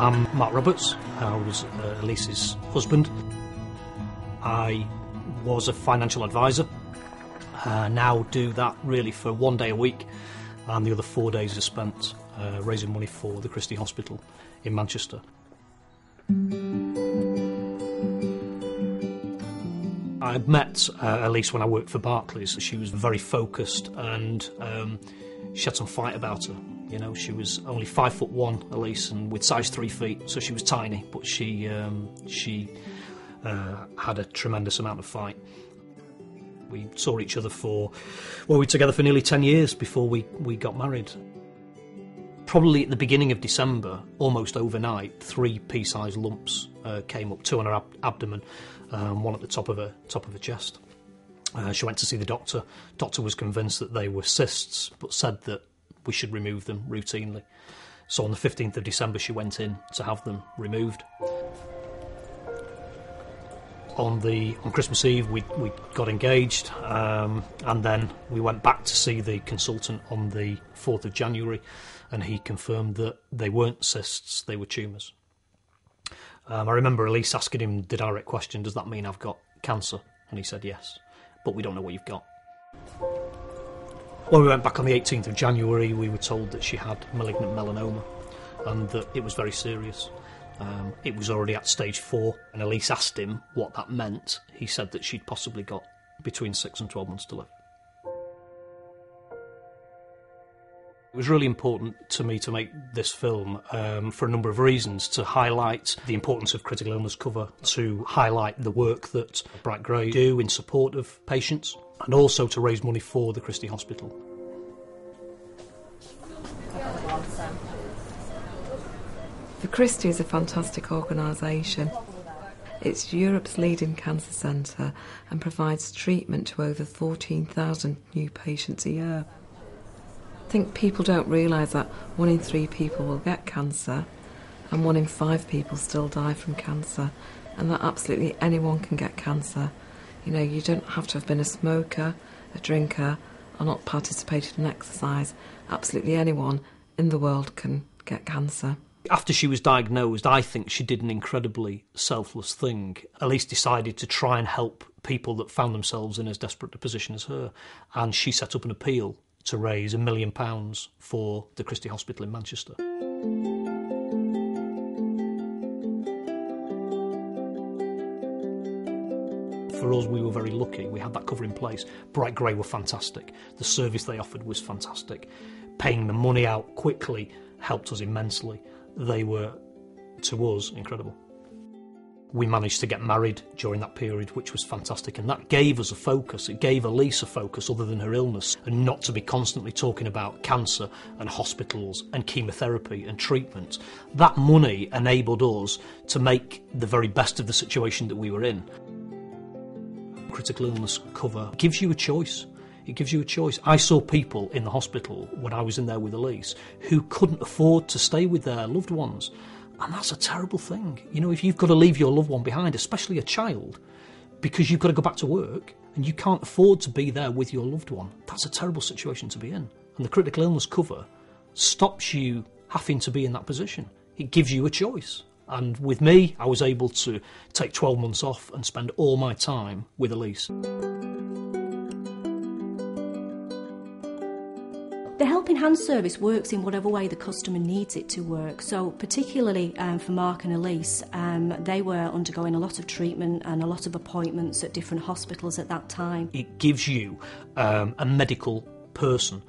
I'm Mark Roberts. I was Elise's husband. I was a financial advisor. Now do that really for 1 day a week, and the other 4 days are spent raising money for the Christie Hospital in Manchester. I met Elise when I worked for Barclays. She was very focused and she had some fight about her. You know, she was only 5'1", Elise, and with size 3 feet, so she was tiny, but she had a tremendous amount of fight. We saw each other we were together for nearly 10 years before we got married. Probably at the beginning of December, almost overnight, 3 pea-sized lumps came up, 2 on her abdomen, 1 at the top of her chest. She went to see the doctor. Doctor was convinced that they were cysts, but said that we should remove them routinely. So on the 15th of December, she went in to have them removed. On Christmas Eve, we got engaged, and then we went back to see the consultant on the 4th of January, and he confirmed that they weren't cysts, they were tumours. I remember Elise asking him the direct question, does that mean I've got cancer? And he said yes, but we don't know what you've got. When we went back on the 18th of January, we were told that she had malignant melanoma and that it was very serious. It was already at stage 4, and Elise asked him what that meant. He said that she'd possibly got between 6 and 12 months to live. It was really important to me to make this film for a number of reasons, to highlight the importance of critical illness cover, to highlight the work that Bright Grey do in support of patients, and also to raise money for the Christie Hospital. The Christie is a fantastic organisation. It's Europe's leading cancer centre and provides treatment to over 14,000 new patients a year. I think people don't realise that 1 in 3 people will get cancer and 1 in 5 people still die from cancer, and that absolutely anyone can get cancer. You know, you don't have to have been a smoker, a drinker, or not participated in exercise. Absolutely anyone in the world can get cancer. After she was diagnosed, I think she did an incredibly selfless thing. Elise decided to try and help people that found themselves in as desperate a position as her, and she set up an appeal to raise £1 million for the Christie Hospital in Manchester. For us, we were very lucky. We had that cover in place. Bright Grey were fantastic. The service they offered was fantastic. Paying the money out quickly helped us immensely. They were, to us, incredible. We managed to get married during that period, which was fantastic, and that gave us a focus. It gave Elise a focus other than her illness, and not to be constantly talking about cancer and hospitals and chemotherapy and treatment. That money enabled us to make the very best of the situation that we were in. Critical illness cover gives you a choice. It gives you a choice. I saw people in the hospital when I was in there with Elise who couldn't afford to stay with their loved ones. And that's a terrible thing. You know, if you've got to leave your loved one behind, especially a child, because you've got to go back to work and you can't afford to be there with your loved one, that's a terrible situation to be in. And the critical illness cover stops you having to be in that position. It gives you a choice. And with me, I was able to take 12 months off and spend all my time with Elise. The Helping Hand service works in whatever way the customer needs it to work. So particularly for Mark and Elise, they were undergoing a lot of treatment and a lot of appointments at different hospitals at that time. It gives you a medical person,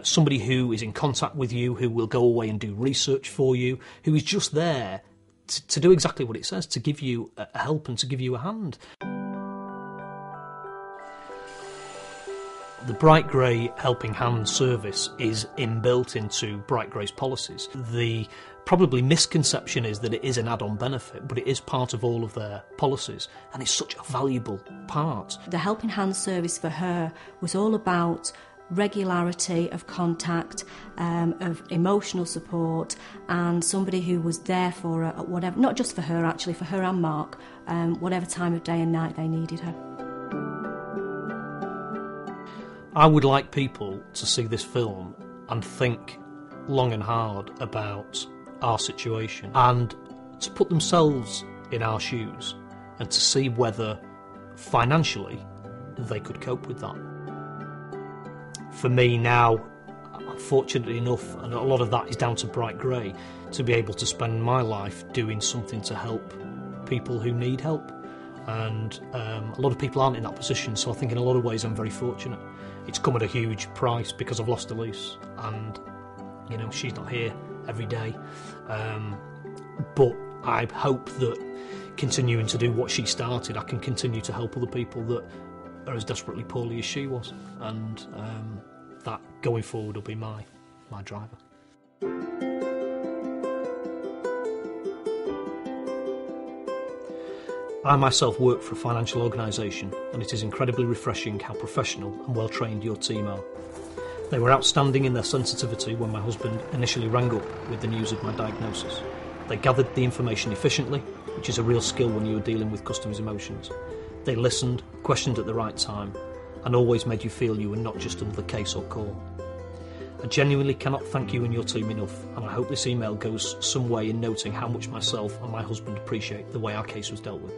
somebody who is in contact with you, who will go away and do research for you, who is just there to do exactly what it says, to give you a help and to give you a hand. The Bright Grey Helping Hand service is inbuilt into Bright Grey's policies. The probably misconception is that it is an add-on benefit, but it is part of all of their policies, and it's such a valuable part. The Helping Hand service for her was all about regularity of contact, of emotional support, and somebody who was there for her at whatever, not just for her actually, for her and Mark, whatever time of day and night they needed her. I would like people to see this film and think long and hard about our situation and to put themselves in our shoes and to see whether financially they could cope with that. For me now, I'm fortunate enough, and a lot of that is down to Bright Grey, to be able to spend my life doing something to help people who need help. And a lot of people aren't in that position, so I think in a lot of ways I'm very fortunate. It's come at a huge price because I've lost Elise, and you know, she's not here every day. But I hope that continuing to do what she started, I can continue to help other people that are as desperately poorly as she was, and that going forward will be my driver. I myself work for a financial organisation, and it is incredibly refreshing how professional and well trained your team are. They were outstanding in their sensitivity when my husband initially rang up with the news of my diagnosis. They gathered the information efficiently, which is a real skill when you are dealing with customers' emotions. They listened, questioned at the right time, and always made you feel you were not just another case or call. I genuinely cannot thank you and your team enough, and I hope this email goes some way in noting how much myself and my husband appreciate the way our case was dealt with.